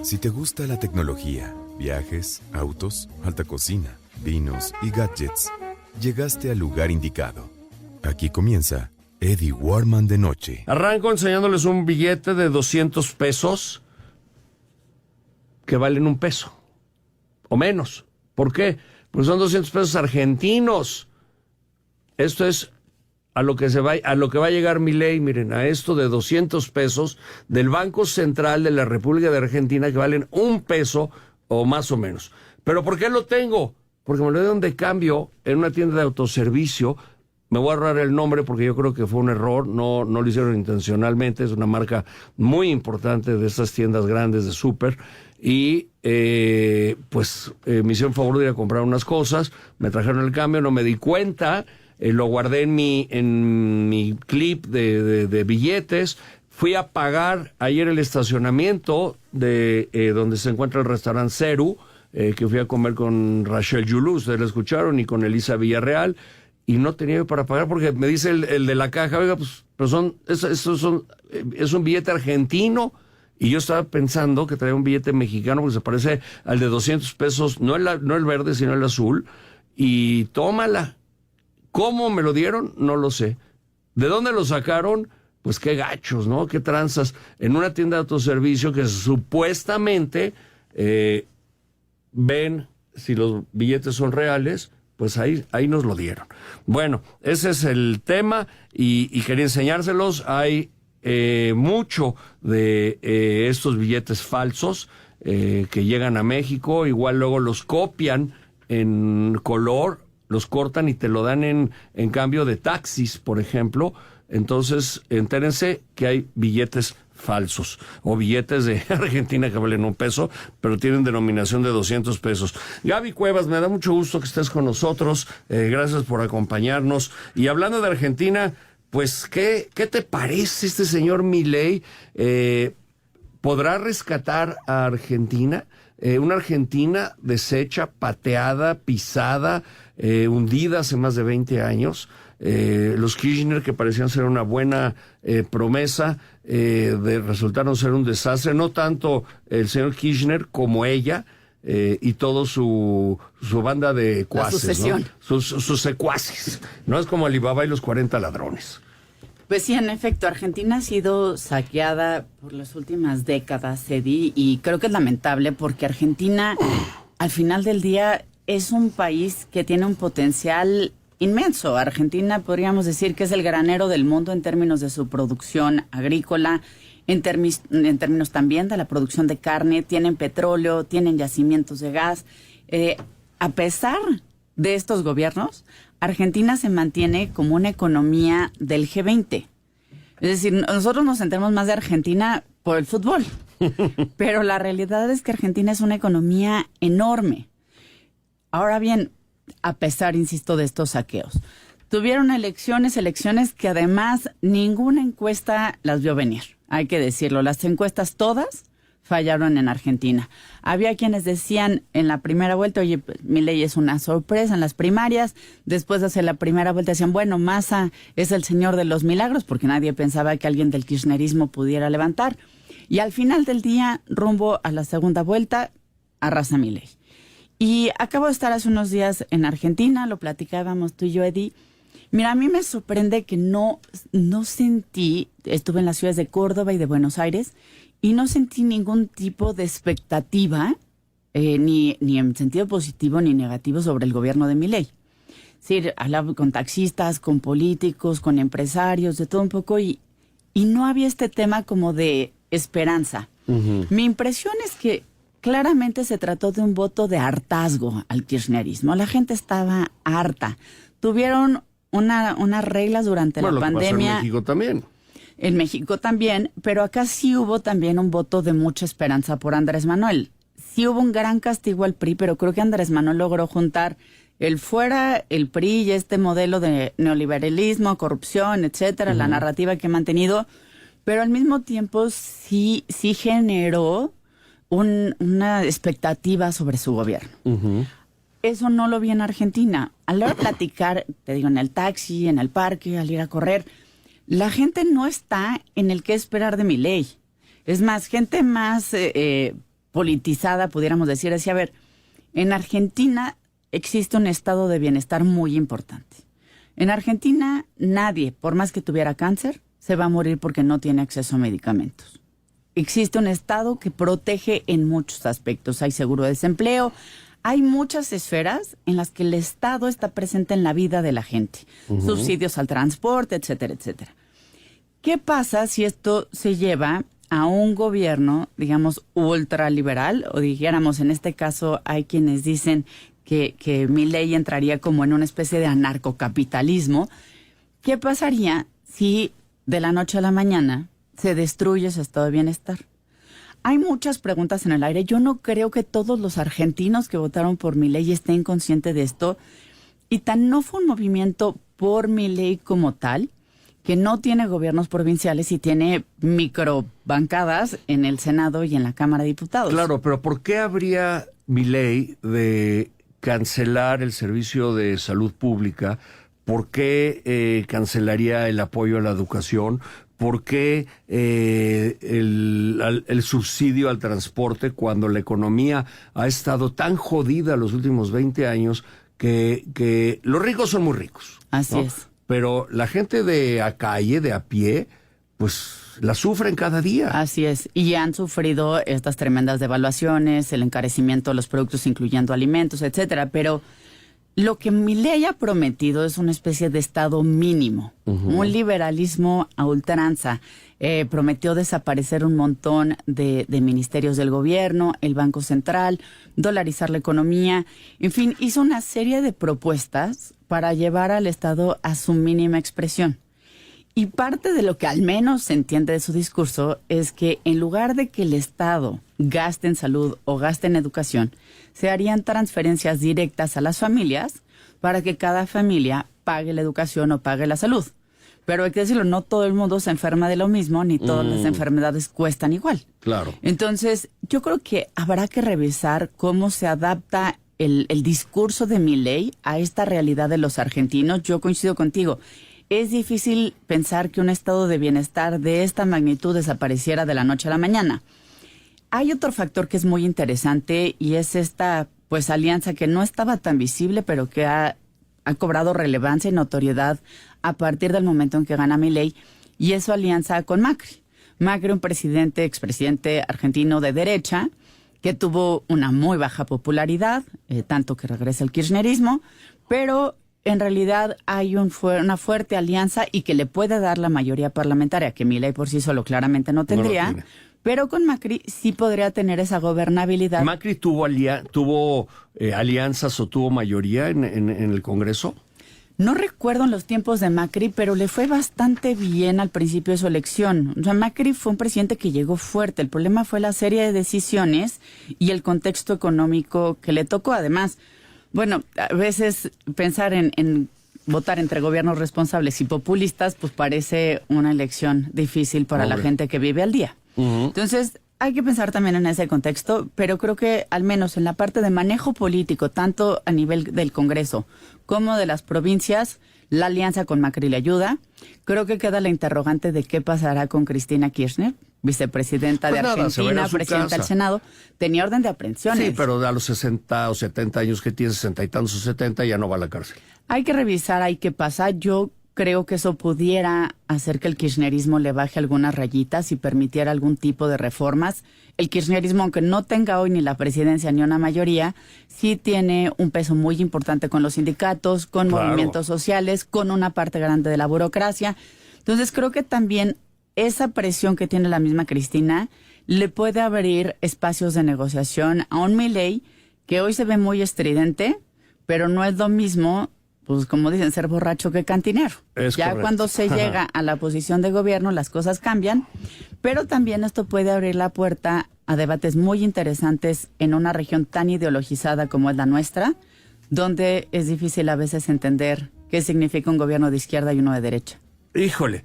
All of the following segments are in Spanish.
Si te gusta la tecnología, viajes, autos, alta cocina, vinos y gadgets, llegaste al lugar indicado. Aquí comienza Eddie Warman de noche. Arranco enseñándoles un billete de 200 pesos que valen $1 o menos. ¿Por qué? Pues son 200 pesos argentinos. Esto es a lo que va a llegar Milei, miren, a esto de 200 pesos del Banco Central de la República de Argentina, que valen $1 o más o menos. ¿Pero por qué lo tengo? Porque me lo dieron de cambio en una tienda de autoservicio. Me voy a ahorrar el nombre porque yo creo que fue un error, no lo hicieron intencionalmente. Es una marca muy importante de estas tiendas grandes de súper. Y me hicieron favor de ir a comprar unas cosas, me trajeron el cambio, no me di cuenta. Lo guardé en mi clip de billetes. Fui a pagar ayer el estacionamiento de donde se encuentra el restaurante Ceru, que fui a comer con Rachel Yulú, ustedes la escucharon, y con Elisa Villarreal, y no tenía para pagar porque me dice el de la caja, oiga, pues es un billete argentino. Y yo estaba pensando que traía un billete mexicano porque se parece al de 200 pesos, no el verde, sino el azul, y tómala. ¿Cómo me lo dieron? No lo sé. ¿De dónde lo sacaron? Pues qué gachos, ¿no? Qué tranzas. En una tienda de autoservicio que supuestamente ven si los billetes son reales, pues ahí nos lo dieron. Bueno, ese es el tema y quería enseñárselos. Hay mucho de estos billetes falsos que llegan a México. Igual luego los copian en color, los cortan y te lo dan en cambio de taxis, por ejemplo. Entonces, entérense que hay billetes falsos o billetes de Argentina que valen $1, pero tienen denominación de 200 pesos. Gaby Cuevas, me da mucho gusto que estés con nosotros. Gracias por acompañarnos. Y hablando de Argentina, pues, ¿qué te parece este señor Milei? ¿Podrá rescatar a Argentina? Una Argentina deshecha, pateada, pisada, hundida hace más de 20 años. Los Kirchner, que parecían ser una buena promesa, resultaron ser un desastre. No tanto el señor Kirchner como ella y todo su banda de cuaces, ¿no? Sus secuaces. No es como Alibaba y los 40 ladrones. Pues sí, en efecto, Argentina ha sido saqueada por las últimas décadas, Eddie, y creo que es lamentable porque Argentina, al final del día, es un país que tiene un potencial inmenso. Argentina podríamos decir que es el granero del mundo en términos de su producción agrícola, en términos también de la producción de carne, tienen petróleo, tienen yacimientos de gas. A pesar de estos gobiernos, Argentina se mantiene como una economía del G20. Es decir, nosotros nos centramos más de Argentina por el fútbol, pero la realidad es que Argentina es una economía enorme. Ahora bien, a pesar, insisto, de estos saqueos, tuvieron elecciones que además ninguna encuesta las vio venir, hay que decirlo. Las encuestas todas fallaron en Argentina. Había quienes decían en la primera vuelta, oye, Milei es una sorpresa en las primarias. Después de hacer la primera vuelta decían, bueno, Massa es el señor de los milagros, porque nadie pensaba que alguien del kirchnerismo pudiera levantar. Y al final del día, rumbo a la segunda vuelta, arrasa Milei. Y acabo de estar hace unos días en Argentina, lo platicábamos tú y yo, Eddie. Mira, a mí me sorprende que no sentí, estuve en las ciudades de Córdoba y de Buenos Aires, y no sentí ningún tipo de expectativa, ni en sentido positivo ni negativo, sobre el gobierno de Milei. Sí, hablaba con taxistas, con políticos, con empresarios, de todo un poco, y no había este tema como de esperanza. Uh-huh. Mi impresión es que claramente se trató de un voto de hartazgo al kirchnerismo. La gente estaba harta. Tuvieron unas reglas durante la pandemia. En México también. En México también, pero acá sí hubo también un voto de mucha esperanza por Andrés Manuel. Sí hubo un gran castigo al PRI, pero creo que Andrés Manuel logró juntar el fuera, el PRI y este modelo de neoliberalismo, corrupción, etcétera, la narrativa que ha mantenido, pero al mismo tiempo sí generó una expectativa sobre su gobierno. Uh-huh. Eso no lo vi en Argentina. Al hora de platicar, te digo, en el taxi, en el parque, al ir a correr, la gente no está en el qué esperar de Milei. Es más, gente más politizada, pudiéramos decir, decía, a ver, en Argentina existe un estado de bienestar muy importante. En Argentina nadie, por más que tuviera cáncer, se va a morir porque no tiene acceso a medicamentos. Existe un estado que protege en muchos aspectos. Hay seguro de desempleo, hay muchas esferas en las que el Estado está presente en la vida de la gente. Subsidios al transporte, etcétera, etcétera. ¿Qué pasa si esto se lleva a un gobierno, digamos, ultraliberal? O dijéramos, en este caso, hay quienes dicen que Milei entraría como en una especie de anarcocapitalismo. ¿Qué pasaría si de la noche a la mañana se destruye ese estado de bienestar? Hay muchas preguntas en el aire. Yo no creo que todos los argentinos que votaron por Milei estén conscientes de esto. Y tan no fue un movimiento por Milei como tal, que no tiene gobiernos provinciales y tiene microbancadas en el Senado y en la Cámara de Diputados. Claro, pero ¿por qué habría Milei de cancelar el servicio de salud pública? ¿Por qué cancelaría el apoyo a la educación? ¿Por qué el subsidio al transporte cuando la economía ha estado tan jodida los últimos 20 años que los ricos son muy ricos? Así ¿no? es. Pero la gente de a calle, de a pie, pues la sufren cada día. Así es. Y han sufrido estas tremendas devaluaciones, el encarecimiento de los productos, incluyendo alimentos, etcétera. Pero lo que Milei ha prometido es una especie de estado mínimo, un liberalismo a ultranza. Prometió desaparecer un montón de ministerios del gobierno, el Banco Central, dolarizar la economía. En fin, hizo una serie de propuestas para llevar al Estado a su mínima expresión. Y parte de lo que al menos se entiende de su discurso es que en lugar de que el Estado gaste en salud o gaste en educación, se harían transferencias directas a las familias para que cada familia pague la educación o pague la salud. Pero hay que decirlo, no todo el mundo se enferma de lo mismo, ni todas las enfermedades cuestan igual. Claro. Entonces, yo creo que habrá que revisar cómo se adapta el discurso de Milei a esta realidad de los argentinos. Yo coincido contigo. Es difícil pensar que un estado de bienestar de esta magnitud desapareciera de la noche a la mañana. Hay otro factor que es muy interesante y es esta pues alianza que no estaba tan visible, pero que ha cobrado relevancia y notoriedad a partir del momento en que gana Milei, y es su alianza con Macri. Macri, un expresidente argentino de derecha, que tuvo una muy baja popularidad, tanto que regresa el kirchnerismo, pero en realidad hay una fuerte alianza y que le puede dar la mayoría parlamentaria, que Milei por sí solo claramente no tendría, pero con Macri sí podría tener esa gobernabilidad. ¿Macri tuvo alianzas o tuvo mayoría en el Congreso? No recuerdo en los tiempos de Macri, pero le fue bastante bien al principio de su elección. O sea, Macri fue un presidente que llegó fuerte. El problema fue la serie de decisiones y el contexto económico que le tocó. Además, bueno, a veces pensar en votar entre gobiernos responsables y populistas, pues parece una elección difícil para la gente que vive al día. Entonces, hay que pensar también en ese contexto, pero creo que al menos en la parte de manejo político, tanto a nivel del Congreso como de las provincias, la alianza con Macri le ayuda. Creo que queda la interrogante de qué pasará con Cristina Kirchner, vicepresidenta de Argentina, presidenta del Senado. Tenía orden de aprehensiones. Sí, pero a los 60 o 70 años que tiene, 60 y tantos o 70, ya no va a la cárcel. Hay que revisar ahí qué pasa. Yo creo que eso pudiera hacer que el kirchnerismo le baje algunas rayitas y permitiera algún tipo de reformas. El kirchnerismo, aunque no tenga hoy ni la presidencia ni una mayoría, sí tiene un peso muy importante con los sindicatos, con movimientos sociales, con una parte grande de la burocracia. Entonces creo que también esa presión que tiene la misma Cristina le puede abrir espacios de negociación a un Milei que hoy se ve muy estridente, pero no es lo mismo, pues como dicen, ser borracho que cantinero. Es ya correcto. Cuando se llega a la posición de gobierno, las cosas cambian, pero también esto puede abrir la puerta a debates muy interesantes en una región tan ideologizada como es la nuestra, donde es difícil a veces entender qué significa un gobierno de izquierda y uno de derecha. Híjole.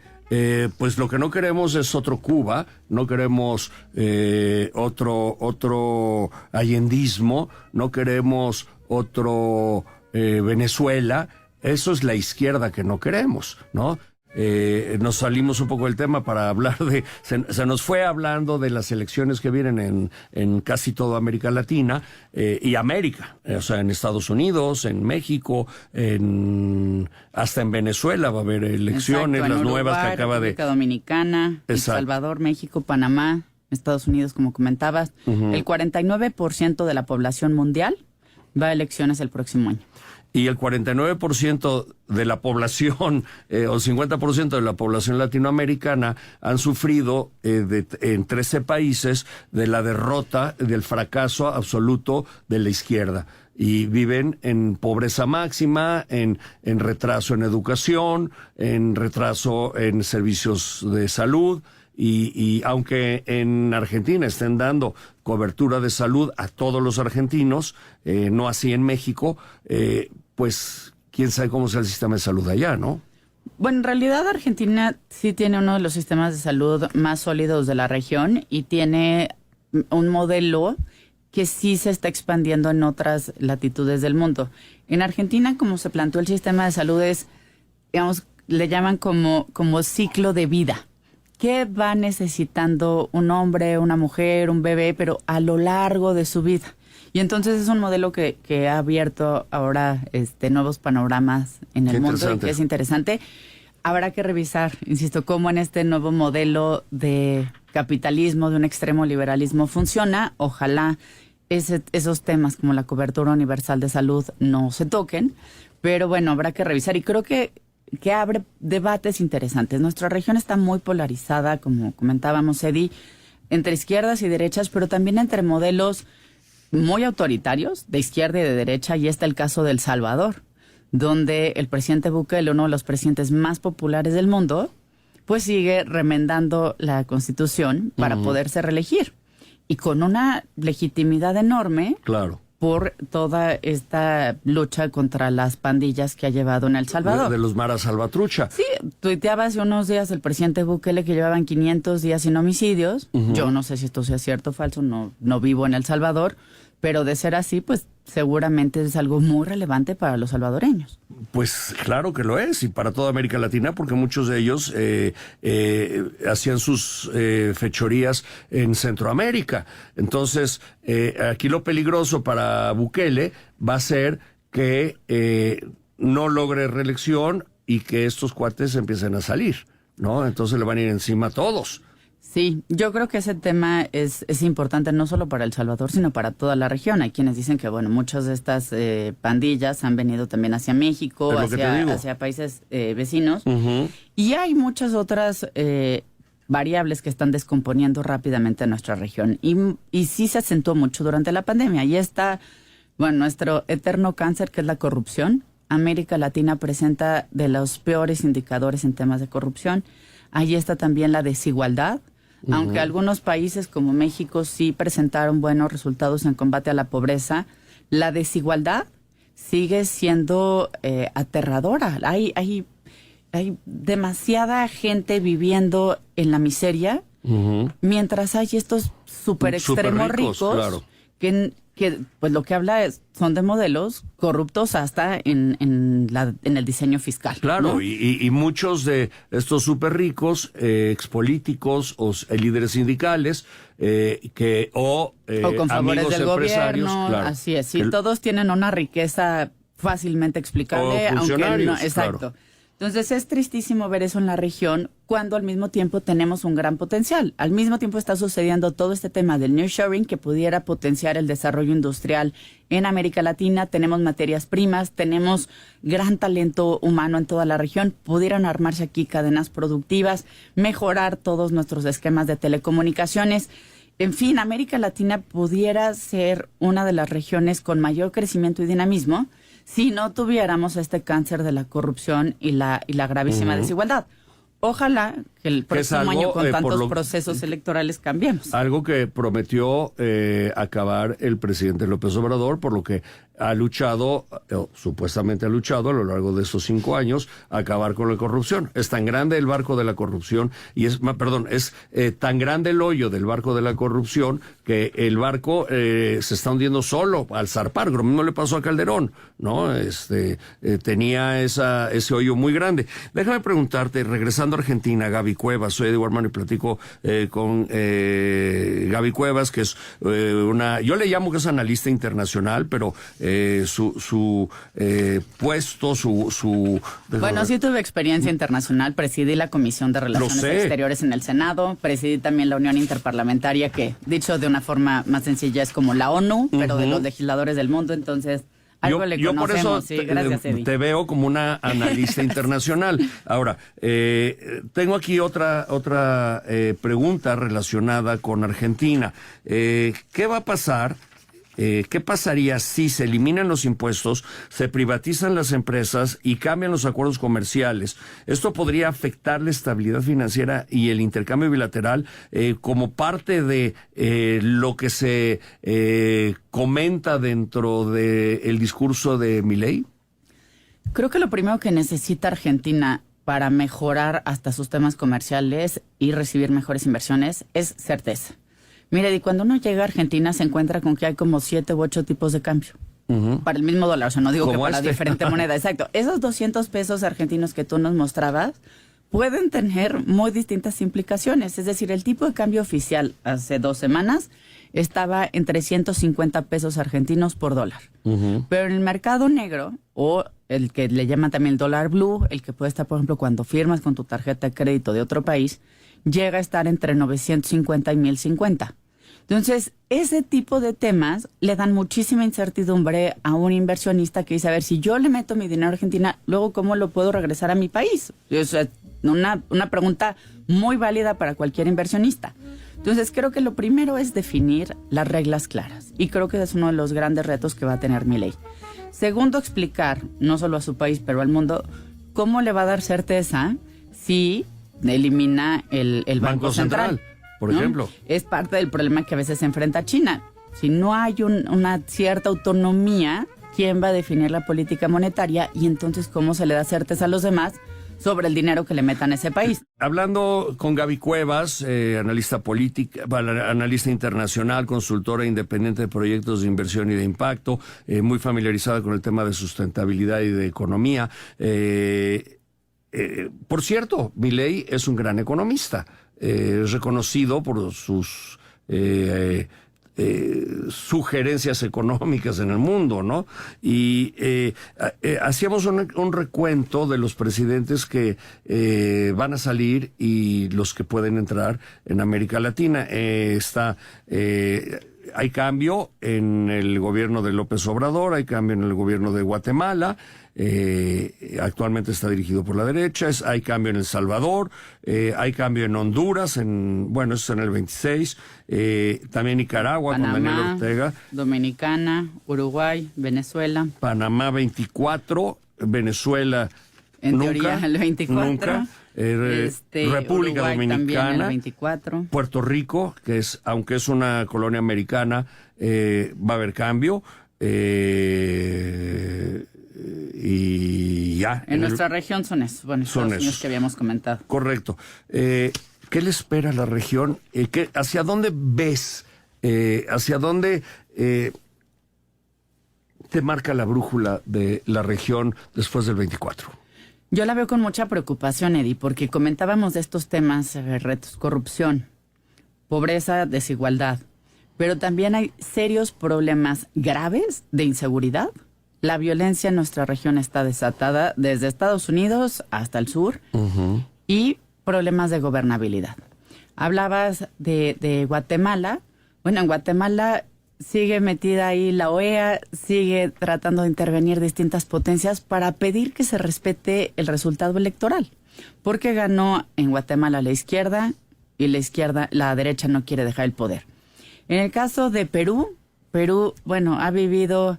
Pues lo que no queremos es otro Cuba, no queremos otro allendismo, no queremos otro Venezuela. Eso es la izquierda que no queremos, ¿no? nos salimos un poco del tema para hablar se nos fue hablando de las elecciones que vienen en casi toda América Latina y América, o sea, en Estados Unidos, en México, hasta en Venezuela va a haber elecciones, las Uruguay, nuevas que acaba República Dominicana, El Salvador, México, Panamá, Estados Unidos, como comentabas. El 49% de la población mundial va a elecciones el próximo año. Y el 49% de la población, o 50% de la población latinoamericana han sufrido en 13 países de la derrota, del fracaso absoluto de la izquierda. Y viven en pobreza máxima, en retraso en educación, en retraso en servicios de salud. Y aunque en Argentina estén dando cobertura de salud a todos los argentinos, no así en México, pues quién sabe cómo sea el sistema de salud allá, ¿no? Bueno, en realidad Argentina sí tiene uno de los sistemas de salud más sólidos de la región y tiene un modelo que sí se está expandiendo en otras latitudes del mundo. En Argentina, como se planteó el sistema de salud, es, digamos, le llaman como ciclo de vida. ¿Qué va necesitando un hombre, una mujer, un bebé, pero a lo largo de su vida? Y entonces es un modelo que ha abierto ahora nuevos panoramas en el mundo y que es interesante. Habrá que revisar, insisto, cómo en este nuevo modelo de capitalismo, de un extremo liberalismo funciona. Ojalá esos temas como la cobertura universal de salud no se toquen, pero bueno, habrá que revisar y creo que abre debates interesantes. Nuestra región está muy polarizada, como comentábamos, Eddie, entre izquierdas y derechas, pero también entre modelos muy autoritarios, de izquierda y de derecha, y está el caso de El Salvador, donde el presidente Bukele, uno de los presidentes más populares del mundo, pues sigue remendando la Constitución para poderse reelegir, y con una legitimidad enorme. Claro. Por toda esta lucha contra las pandillas que ha llevado en El Salvador. De los maras salvatrucha. Sí, tuiteaba hace unos días el presidente Bukele que llevaban 500 días sin homicidios. Yo no sé si esto sea cierto o falso, no vivo en El Salvador, pero de ser así, pues seguramente es algo muy relevante para los salvadoreños. Pues claro que lo es, y para toda América Latina, porque muchos de ellos hacían sus fechorías en Centroamérica. Entonces, aquí lo peligroso para Bukele va a ser que no logre reelección y que estos cuates empiecen a salir, ¿no? Entonces le van a ir encima a todos. Sí, yo creo que ese tema es importante no solo para El Salvador, sino para toda la región. Hay quienes dicen que, bueno, muchas de estas pandillas han venido también hacia México, hacia países vecinos. Y hay muchas otras variables que están descomponiendo rápidamente nuestra región. Y sí se acentuó mucho durante la pandemia. Y está, bueno, nuestro eterno cáncer, que es la corrupción. América Latina presenta de los peores indicadores en temas de corrupción. Ahí está también la desigualdad. Aunque algunos países como México sí presentaron buenos resultados en combate a la pobreza, la desigualdad sigue siendo aterradora. Hay demasiada gente viviendo en la miseria, mientras hay estos super extremos ricos claro. que pues lo que habla son de modelos corruptos hasta en el diseño fiscal. Claro, ¿no? y muchos de estos súper ricos, expolíticos o líderes sindicales, o con favores amigos del empresarios. Gobierno, Claro, así es. Sí, todos tienen una riqueza fácilmente explicable, o funcionarios, aunque no, exacto. Claro. Entonces es tristísimo ver eso en la región cuando al mismo tiempo tenemos un gran potencial. Al mismo tiempo está sucediendo todo este tema del nearshoring que pudiera potenciar el desarrollo industrial en América Latina. Tenemos materias primas, tenemos gran talento humano en toda la región. Pudieran armarse aquí cadenas productivas, mejorar todos nuestros esquemas de telecomunicaciones. En fin, América Latina pudiera ser una de las regiones con mayor crecimiento y dinamismo si no tuviéramos este cáncer de la corrupción y la gravísima desigualdad. Ojalá que el próximo año con tantos procesos electorales cambiemos. Algo que prometió acabar el presidente López Obrador, por lo que ha luchado, supuestamente ha luchado a lo largo de estos 5 años, a acabar con la corrupción. Es tan grande el barco de la corrupción es tan grande el hoyo del barco de la corrupción que el barco se está hundiendo solo al zarpar. Lo mismo le pasó a Calderón, ¿no? Tenía ese hoyo muy grande. Déjame preguntarte, regresando a Argentina, Gaby Cuevas, soy Eddie Warman y platico con Gaby Cuevas, que es yo le llamo que es analista internacional, pero su puesto, Bueno, sí tuve experiencia internacional, presidí la Comisión de Relaciones Exteriores en el Senado, presidí también la Unión Interparlamentaria, que dicho de una forma más sencilla es como la ONU, pero de los legisladores del mundo, entonces algo le conocemos. Yo por eso sí, gracias, Eddie. te veo como una analista internacional. Ahora, tengo aquí otra pregunta relacionada con Argentina. ¿Qué va a pasar? ¿Qué pasaría si se eliminan los impuestos, se privatizan las empresas y cambian los acuerdos comerciales? Esto podría afectar la estabilidad financiera y el intercambio bilateral como parte de lo que se comenta dentro del discurso de Milei. Creo que lo primero que necesita Argentina para mejorar hasta sus temas comerciales y recibir mejores inversiones es certeza. Mire, y cuando uno llega a Argentina se encuentra con que hay como 7 u 8 tipos de cambio para el mismo dólar. O sea, no digo que para diferente moneda. Exacto. Esos 200 pesos argentinos que tú nos mostrabas pueden tener muy distintas implicaciones. Es decir, el tipo de cambio oficial hace 2 semanas estaba en 350 pesos argentinos por dólar. Pero en el mercado negro, o el que le llaman también el dólar blue, el que puede estar, por ejemplo, cuando firmas con tu tarjeta de crédito de otro país, llega a estar entre 950 y 1050. Entonces, ese tipo de temas le dan muchísima incertidumbre a un inversionista que dice, a ver, si yo le meto mi dinero a Argentina, luego, ¿cómo lo puedo regresar a mi país? Es una pregunta muy válida para cualquier inversionista. Entonces, creo que lo primero es definir las reglas claras. Y creo que es uno de los grandes retos que va a tener Milei. Segundo, explicar, no solo a su país, pero al mundo, cómo le va a dar certeza si elimina el Banco Central. Por ejemplo. Es parte del problema que a veces se enfrenta China. Si no hay una cierta autonomía, ¿quién va a definir la política monetaria? Y entonces, ¿cómo se le da certeza a los demás sobre el dinero que le metan a ese país? Hablando con Gaby Cuevas, analista política, analista internacional, consultora independiente de proyectos de inversión y de impacto, muy familiarizada con el tema de sustentabilidad y de economía. Por cierto, Milei es un gran economista. Es reconocido por sus sugerencias económicas en el mundo, ¿no? Y hacíamos un recuento de los presidentes que van a salir y los que pueden entrar en América Latina. Hay cambio en el gobierno de López Obrador, hay cambio en el gobierno de Guatemala, actualmente está dirigido por la derecha, hay cambio en El Salvador, hay cambio en Honduras, eso es en el 26, también Nicaragua, Panamá, con Daniel Ortega. Dominicana, Uruguay, Venezuela. Panamá 24, Venezuela en nunca, teoría el 24. Nunca. República Uruguay Dominicana, también el 24. Puerto Rico, que aunque es una colonia americana, va a haber cambio, y ya. En nuestra región son esos, Estados Unidos que habíamos comentado. Correcto. ¿Qué le espera a la región? ¿Hacia dónde ves? ¿Hacia dónde te marca la brújula de la región después del 24? Yo la veo con mucha preocupación, Eddie, porque comentábamos de estos temas, retos, corrupción, pobreza, desigualdad, pero también hay serios problemas graves de inseguridad. La violencia en nuestra región está desatada desde Estados Unidos hasta el sur, y problemas de gobernabilidad. Hablabas de Guatemala. Bueno, en Guatemala sigue metida ahí la OEA, sigue tratando de intervenir distintas potencias para pedir que se respete el resultado electoral. Porque ganó en Guatemala la izquierda y la derecha no quiere dejar el poder. En el caso de Perú, ha vivido,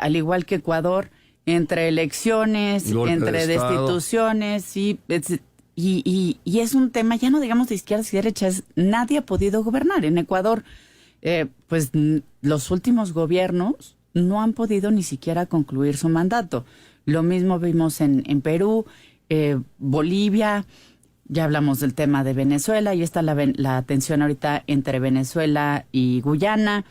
al igual que Ecuador, entre elecciones, entre destituciones, y y es un tema, ya no digamos de izquierdas y derechas, nadie ha podido gobernar. En Ecuador, los últimos gobiernos no han podido ni siquiera concluir su mandato. Lo mismo vimos en Perú, Bolivia, ya hablamos del tema de Venezuela, y está la tensión ahorita entre Venezuela y Guyana.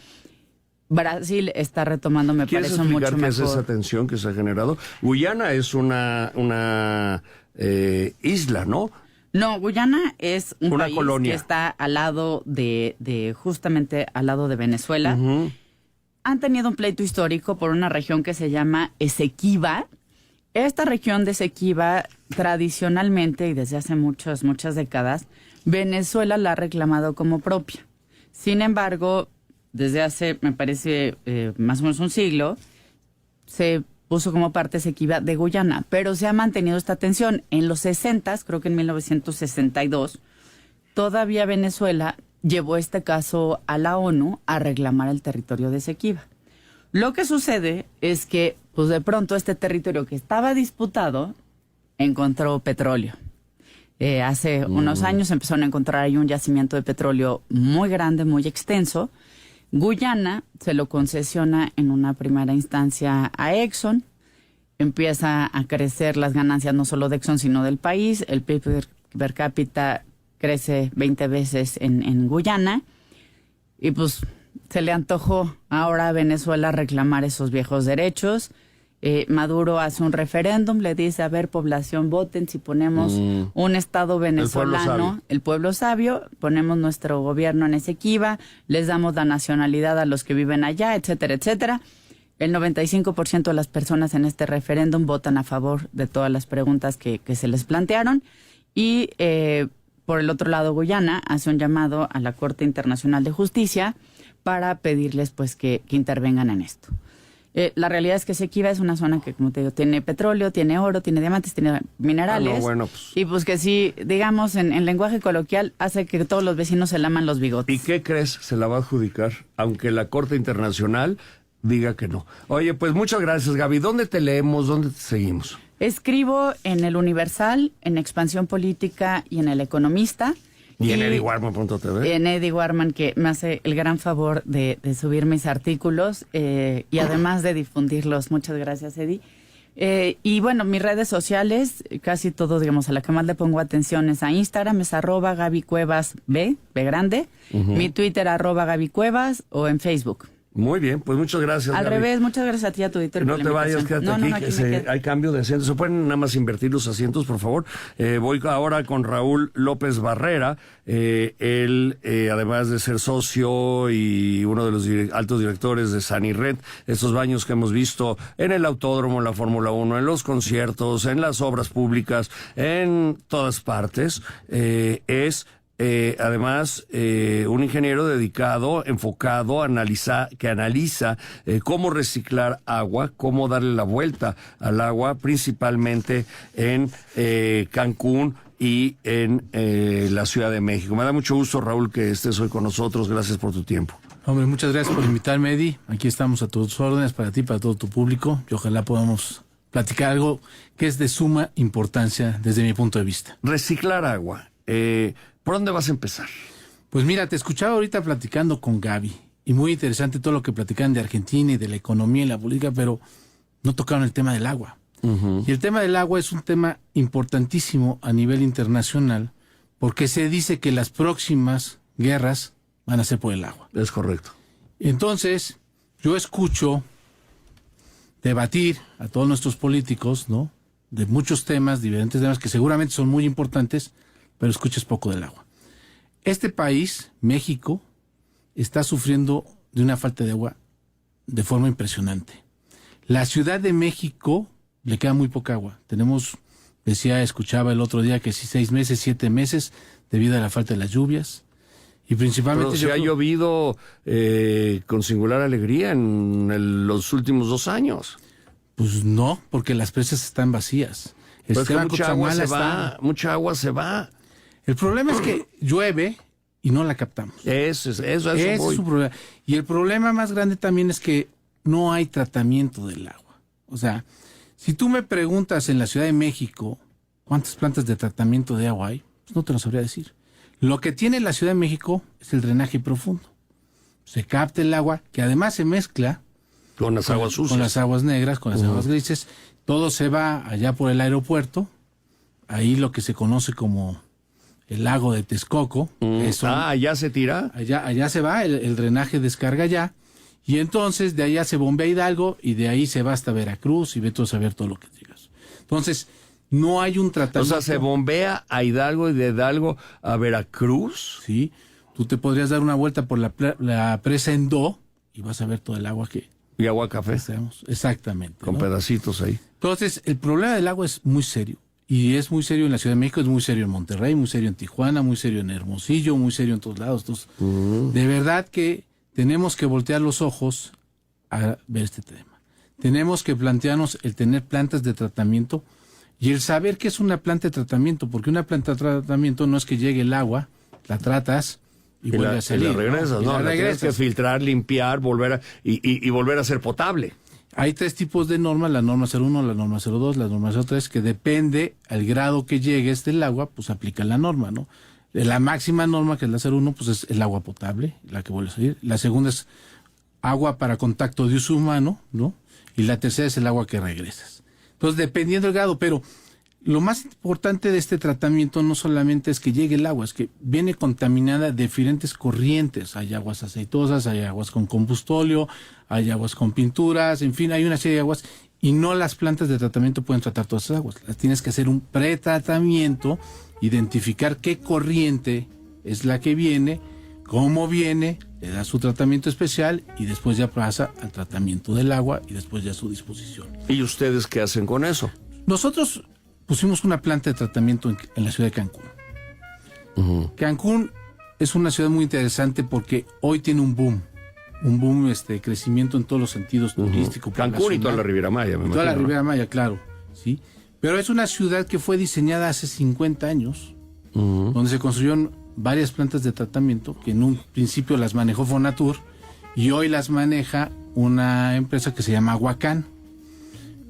Brasil está retomando, me parece mucho mejor. ¿Qué es esa tensión que se ha generado? Guyana es una isla, ¿no? No, Guyana es un país colonia que está al lado justamente al lado de Venezuela. Uh-huh. Han tenido un pleito histórico por una región que se llama Esequiba. Esta región de Esequiba, tradicionalmente y desde hace muchas décadas, Venezuela la ha reclamado como propia. Sin embargo, desde hace, me parece, más o menos un siglo, se puso como parte Esequiba de Guyana, pero se ha mantenido esta tensión. En los 60s, creo que en 1962, todavía Venezuela llevó este caso a la ONU a reclamar el territorio de Esequiba. Lo que sucede es que, pues de pronto, este territorio que estaba disputado encontró petróleo. Hace unos años empezaron a encontrar ahí un yacimiento de petróleo muy grande, muy extenso. Guyana se lo concesiona en una primera instancia a Exxon. Empieza a crecer las ganancias no solo de Exxon, sino del país. El PIB per cápita crece 20 veces en Guyana. Y pues se le antojó ahora a Venezuela reclamar esos viejos derechos. Maduro hace un referéndum, le dice, a ver, población, voten si ponemos un Estado venezolano, el pueblo sabio, ponemos nuestro gobierno en Esequiba, les damos la nacionalidad a los que viven allá, etcétera, etcétera. El 95% de las personas en este referéndum votan a favor de todas las preguntas que se les plantearon. Y por el otro lado, Guyana hace un llamado a la Corte Internacional de Justicia para pedirles pues que intervengan en esto. La realidad es que Esequiba es una zona que, como te digo, tiene petróleo, tiene oro, tiene diamantes, tiene minerales. Y pues que sí, digamos, en lenguaje coloquial, hace que todos los vecinos se laman los bigotes. ¿Y qué crees? Se la va a adjudicar, aunque la Corte Internacional diga que no. Oye, pues muchas gracias, Gaby. ¿Dónde te leemos? ¿Dónde te seguimos? Escribo en El Universal, en Expansión Política y en El Economista. Y en eddiewarman.tv. En Eddie Warman, que me hace el gran favor de subir mis artículos y además de difundirlos. Muchas gracias, Eddie. Y bueno, mis redes sociales, casi todo, digamos, a la que más le pongo atención es a Instagram, es @GabyCuevasB, B grande. Mi Twitter, @GabyCuevas, o en Facebook. Muy bien, pues muchas gracias, Al Gaby. revés, muchas gracias a ti, a tu editor. No te vayas, quédate aquí, hay cambio de asientos. ¿Se pueden nada más invertir los asientos, por favor? Voy ahora con Raúl López Barrera. Él, además de ser socio y uno de los altos directores de Sanirred, estos baños que hemos visto en el autódromo, en la Fórmula 1, en los conciertos, en las obras públicas, en todas partes, es... además, un ingeniero dedicado, enfocado, que analiza cómo reciclar agua, cómo darle la vuelta al agua, principalmente en Cancún y en la Ciudad de México. Me da mucho gusto, Raúl, que estés hoy con nosotros. Gracias por tu tiempo. Hombre, muchas gracias por invitarme, Eddie. Aquí estamos a tus órdenes para ti, para todo tu público, y ojalá podamos platicar algo que es de suma importancia desde mi punto de vista. Reciclar agua. ¿Por dónde vas a empezar? Pues mira, te escuchaba ahorita platicando con Gaby, y muy interesante todo lo que platican de Argentina y de la economía y la política, pero no tocaron el tema del agua. Y el tema del agua es un tema importantísimo a nivel internacional, porque se dice que las próximas guerras van a ser por el agua. Es correcto. Entonces, yo escucho debatir a todos nuestros políticos, ¿no?, de muchos temas, diferentes temas que seguramente son muy importantes, pero escuchas poco del agua. Este país, México, está sufriendo de una falta de agua de forma impresionante. La Ciudad de México le queda muy poca agua. Tenemos, escuchaba el otro día que si 6 meses, 7 meses, debido a la falta de las lluvias. Y principalmente... Pero se ha llovido con singular alegría en los últimos 2 años. Pues no, porque las presas están vacías. Pues que mucha agua se va. El problema es que llueve y no la captamos. Eso es su problema. Y el problema más grande también es que no hay tratamiento del agua. O sea, si tú me preguntas en la Ciudad de México, ¿Cuántas plantas de tratamiento de agua hay? Pues no te lo sabría decir. Lo que tiene la Ciudad de México es el drenaje profundo. Se capta el agua, que además se mezcla con las aguas sucias. Con las aguas negras, con las aguas grises. Todo se va allá por el aeropuerto. Ahí lo que se conoce como el lago de Texcoco. ¿Ya se tira? Allá se va, el drenaje descarga allá. Y entonces de allá se bombea Hidalgo y de ahí se va hasta Veracruz y vete a saber todo lo que digas. Entonces, no hay un tratamiento. O sea, se bombea a Hidalgo y de Hidalgo a Veracruz. Sí, tú te podrías dar una vuelta por la presa Endó y vas a ver todo el agua que... Y agua café. Exactamente. Con pedacitos ahí. Entonces, el problema del agua es muy serio. Y es muy serio en la Ciudad de México, es muy serio en Monterrey, muy serio en Tijuana, muy serio en Hermosillo, muy serio en todos lados. Entonces, de verdad que tenemos que voltear los ojos a ver este tema. Tenemos que plantearnos el tener plantas de tratamiento y el saber qué es una planta de tratamiento, porque una planta de tratamiento no es que llegue el agua, la tratas y vuelve a salir. Y la regresas, ¿no? La tienes que filtrar, limpiar, volver a ser potable. Hay 3 tipos de normas, la norma 01, la norma 02, la norma 03, que depende al grado que llegues del agua, pues aplica la norma, ¿no? La máxima norma, que es la 01, pues es el agua potable, la que vuelve a salir. La segunda es agua para contacto de uso humano, ¿no? Y la tercera es el agua que regresas. Entonces, dependiendo del grado, pero lo más importante de este tratamiento no solamente es que llegue el agua, es que viene contaminada de diferentes corrientes. Hay aguas aceitosas, hay aguas con combustóleo, hay aguas con pinturas, en fin, hay una serie de aguas y no las plantas de tratamiento pueden tratar todas esas aguas. Las tienes que hacer un pretratamiento, identificar qué corriente es la que viene, cómo viene, le da su tratamiento especial y después ya pasa al tratamiento del agua y después ya a su disposición. ¿Y ustedes qué hacen con eso? Nosotros pusimos una planta de tratamiento en la ciudad de Cancún. Cancún es una ciudad muy interesante porque hoy tiene un boom, crecimiento en todos los sentidos, turístico. Cancún y toda la Riviera Maya, me imagino. Toda la Riviera Maya, claro, sí. Pero es una ciudad que fue diseñada hace 50 años, donde se construyeron varias plantas de tratamiento, que en un principio las manejó Fonatur, y hoy las maneja una empresa que se llama Huacán.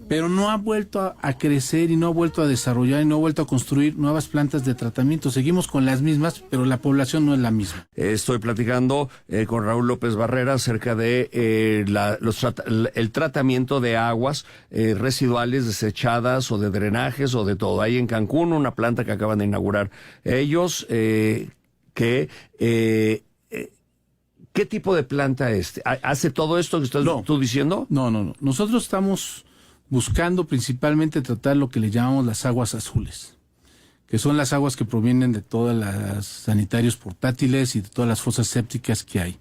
Pero no ha vuelto a crecer y no ha vuelto a desarrollar y no ha vuelto a construir nuevas plantas de tratamiento. Seguimos con las mismas, pero la población no es la misma. Estoy platicando con Raúl López Barrera acerca de el tratamiento de aguas residuales desechadas o de drenajes o de todo. Hay en Cancún una planta que acaban de inaugurar ellos ¿qué tipo de planta hace todo esto que estás tú diciendo? No. Nosotros estamos buscando principalmente tratar lo que le llamamos las aguas azules, que son las aguas que provienen de todas las sanitarios portátiles y de todas las fosas sépticas que hay.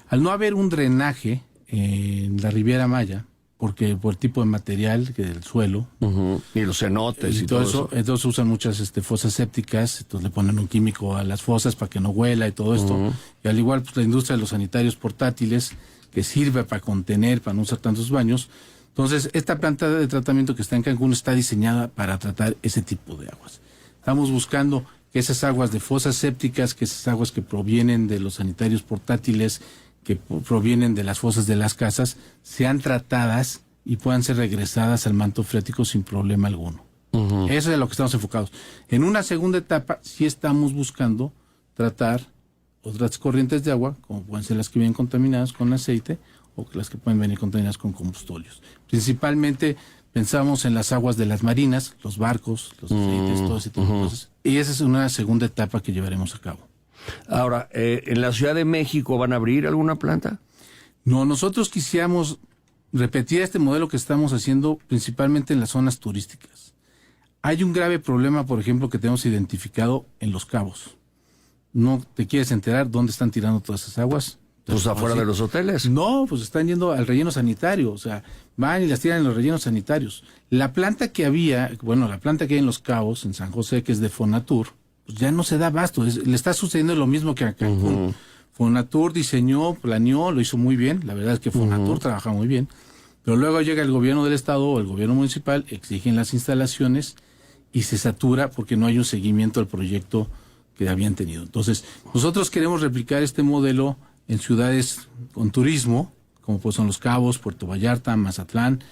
Al no haber un drenaje en la Riviera Maya, porque por el tipo de material que del suelo, y los cenotes y todo eso. Entonces usan muchas fosas sépticas, entonces le ponen un químico a las fosas para que no huela y todo esto. Y al igual pues la industria de los sanitarios portátiles, que sirve para contener, para no usar tantos baños. Entonces, esta planta de tratamiento que está en Cancún está diseñada para tratar ese tipo de aguas. Estamos buscando que esas aguas de fosas sépticas, que esas aguas que provienen de los sanitarios portátiles, que provienen de las fosas de las casas, sean tratadas y puedan ser regresadas al manto freático sin problema alguno. Eso es a lo que estamos enfocados. En una segunda etapa, sí estamos buscando tratar otras corrientes de agua, como pueden ser las que vienen contaminadas con aceite, o las que pueden venir contaminadas con combustóleos. Principalmente pensamos en las aguas de las marinas, los barcos, los aceites, todo ese tipo de cosas. Y esa es una segunda etapa que llevaremos a cabo. Ahora, ¿en la Ciudad de México van a abrir alguna planta? No, nosotros quisiéramos repetir este modelo que estamos haciendo principalmente en las zonas turísticas. Hay un grave problema, por ejemplo, que tenemos identificado en Los Cabos. ¿No te quieres enterar dónde están tirando todas esas aguas? Pues afuera de los hoteles. No, pues están yendo al relleno sanitario, o sea, van y las tiran en los rellenos sanitarios. La planta que hay en Los Cabos, en San José, que es de Fonatur, pues ya no se da abasto, le está sucediendo lo mismo que a Cancún. Fonatur diseñó, planeó, lo hizo muy bien, la verdad es que Fonatur trabaja muy bien, pero luego llega el gobierno del estado o el gobierno municipal, exigen las instalaciones y se satura porque no hay un seguimiento al proyecto que habían tenido. Entonces, nosotros queremos replicar este modelo en ciudades con turismo, como pues son Los Cabos, Puerto Vallarta, Mazatlán,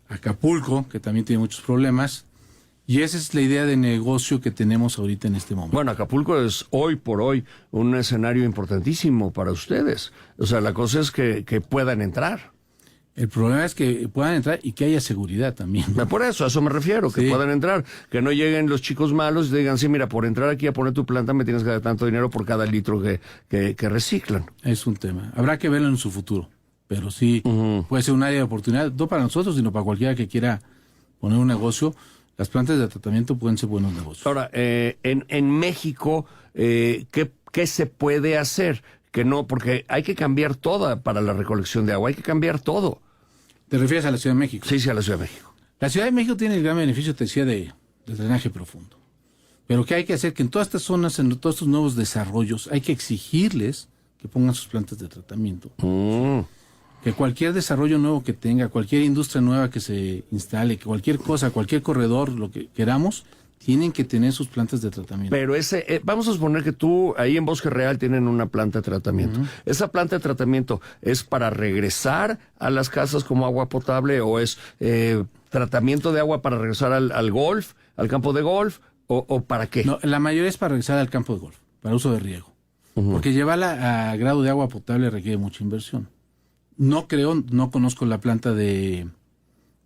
Acapulco, que también tiene muchos problemas, Y esa es la idea de negocio que tenemos ahorita en este momento. Bueno, Acapulco es hoy por hoy un escenario importantísimo para ustedes. O sea, la cosa es que puedan entrar. El problema es que puedan entrar y que haya seguridad también, ¿no? Por eso, a eso me refiero, que Sí. puedan entrar. Que no lleguen los chicos malos y digan, sí, mira, por entrar aquí a poner tu planta me tienes que dar tanto dinero por cada litro que reciclan. Es un tema. Habrá que verlo en su futuro. Pero sí, puede ser un área de oportunidad, no para nosotros, sino para cualquiera que quiera poner un negocio. Las plantas de tratamiento pueden ser buenos negocios. Ahora, en México, ¿qué se puede hacer? Que no, porque hay que cambiar toda para la recolección de agua, hay que cambiar todo. ¿Te refieres a la Ciudad de México? Sí, a la Ciudad de México. La Ciudad de México tiene el gran beneficio, te decía, de drenaje profundo. Pero ¿qué hay que hacer? Que en todas estas zonas, en todos estos nuevos desarrollos, hay que exigirles que pongan sus plantas de tratamiento. Que cualquier desarrollo nuevo que tenga, cualquier industria nueva que se instale, que cualquier cosa, cualquier corredor, lo que queramos, tienen que tener sus plantas de tratamiento. Pero vamos a suponer que tú, ahí en Bosque Real, tienen una planta de tratamiento. ¿Esa planta de tratamiento es para regresar a las casas como agua potable o es tratamiento de agua para regresar al golf, al campo de golf, o para qué? No, la mayoría es para regresar al campo de golf, para uso de riego. Porque llevarla a grado de agua potable requiere mucha inversión. No conozco la planta de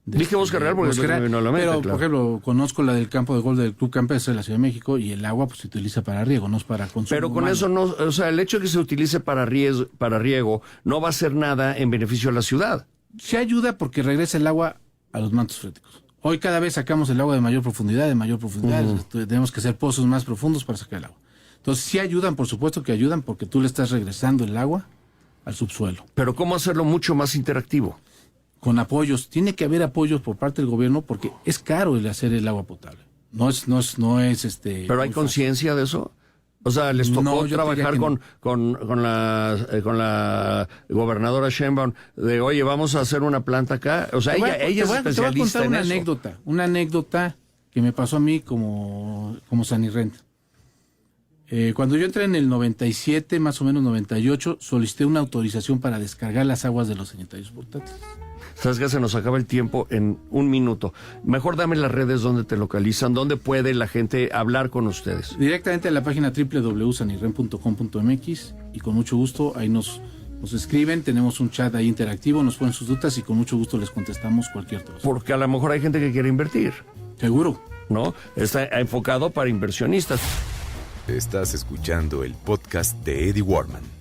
Dije Bosque Real porque Bosque Real, me vino a la mente, pero, claro. por ejemplo, conozco la del campo de golf del Club Campestre de la Ciudad de México y el agua pues se utiliza para riego, no es para consumo Pero con humano. eso no, o sea, el hecho de que se utilice para riego no va a hacer nada en beneficio de la ciudad. Se ayuda porque regresa el agua a los mantos freáticos. Hoy cada vez sacamos el agua de mayor profundidad, tenemos que hacer pozos más profundos para sacar el agua. Entonces sí ayudan, por supuesto que ayudan porque tú le estás regresando el agua al subsuelo. Pero ¿cómo hacerlo mucho más interactivo? Con apoyos, tiene que haber apoyos por parte del gobierno porque es caro el hacer el agua potable. No es ¿Pero hay muy conciencia de eso? O sea, les tocó No, yo trabajar diría que con la gobernadora Sheinbaum de, oye, vamos a hacer una planta acá. O sea, ella es te voy a especialista contar en una eso. una anécdota que me pasó a mí como sanirrenta. Cuando yo entré en el 97, más o menos 98, solicité una autorización para descargar las aguas de los sanitarios portátiles. ¿Sabes qué? Se nos acaba el tiempo en un minuto. Mejor dame las redes donde te localizan, donde puede la gente hablar con ustedes. Directamente a la página www.sanirren.com.mx y con mucho gusto ahí nos escriben, tenemos un chat ahí interactivo, nos ponen sus dudas y con mucho gusto les contestamos cualquier cosa. Porque a lo mejor hay gente que quiere invertir, Seguro. ¿no? Está enfocado para inversionistas. Estás escuchando el podcast de Eddie Warman.